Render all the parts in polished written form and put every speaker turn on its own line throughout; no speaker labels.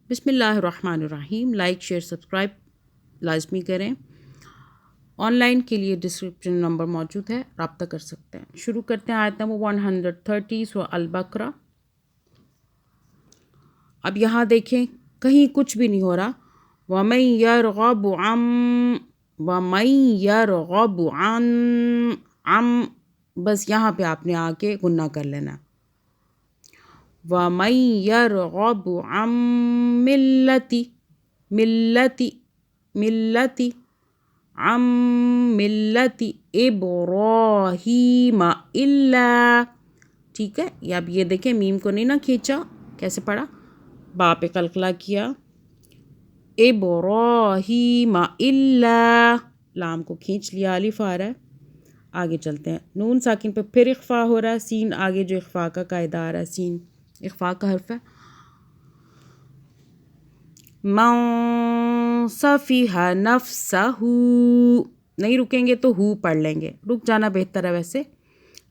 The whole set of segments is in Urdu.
بسم اللہ الرحمن الرحیم. لائک شیئر سبسکرائب لازمی کریں. آن لائن کے لیے ڈسکرپشن نمبر موجود ہے, رابطہ کر سکتے ہیں. شروع کرتے ہیں آیت نمبر 130 سورہ البقرہ. اب یہاں دیکھیں کہیں کچھ بھی نہیں ہو رہا. وَمَن يَرْغَبُ عَن بس یہاں پہ آپ نے آ کے غنہ کر لینا. وَمَن يَرْغَبُ عَن مِلَّةِ إِبْرَاهِيمَ إِلَّا. ٹھیک ہے, یہ اب یہ دیکھیں میم کو نہیں نہ کھینچا, کیسے پڑھا, با پہ قلقلہ کیا. إِبْرَاهِيمَ إِلَّا, لام کو کھینچ لیا, الف آ رہا ہے. آگے چلتے ہیں. نون ساکن پہ پھر اخفا ہو رہا ہے. سین آگے جو اخفا کا قاعدہ آ رہا ہے, سین اخفا کا حرف ہے. من صفیح نفسہ, نہیں رکیں گے تو ہو پڑھ لیں گے, رک جانا بہتر ہے ویسے.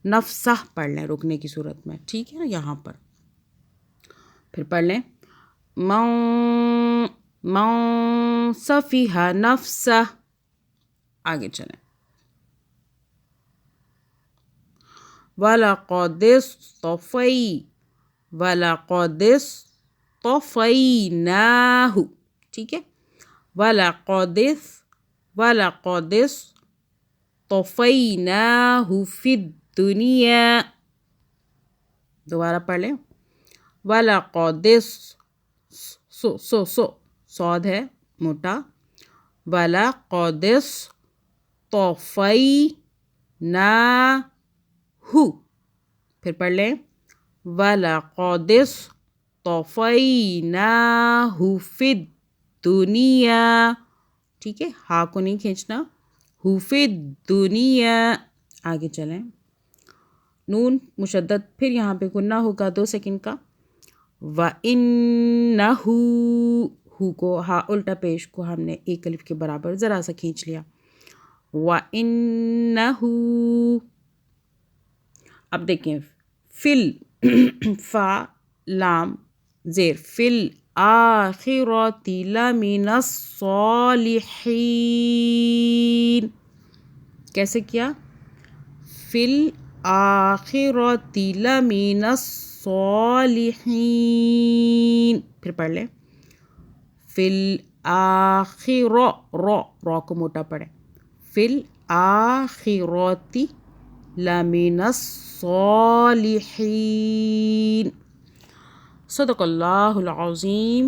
نفسہ پڑھ لیں رکنے کی صورت میں, ٹھیک ہے نا. یہاں پر پھر پڑھ لیں من صفیح نفسہ. آگے چلیں. وَلَقَدِ اصْطَفَيْنَاهُ, ٹھیک ہے. وَلَقَدِ اصْطَفَيْنَاهُ فِي الدُّنْيَا. دوبارہ پڑھ لیں. وَلَقَدِ صاد ہے موٹا. وَلَقَدِ اصْطَفَيْنَاهُ, پھر پڑھ لیں. وَلَقَدِ اصْطَفَيْنَاهُ فِي الدُّنْيَا, ٹھیک ہے, ہا کو نہیں کھینچنا. ہو فی الدنیا. آگے چلیں. نون مشدد, پھر یہاں پہ غنہ ہوگا 2 سیکنڈ کا. وَإِنَّهُ, ہو کو ہا الٹا پیش کو ہم نے ایک الف کے برابر ذرا سا کھینچ لیا. وَإِنَّهُ, اب دیکھیں فل فا لام زیر, فل آخرۃ لمن الصالحین. کیسے کیا؟ فل آخرۃ لمن الصالحین. پھر پڑھ لیں. فل آخرہ, را کو موٹا پڑھیں. فل آخرۃ لمن الصالحین. صدق اللہ العظیم.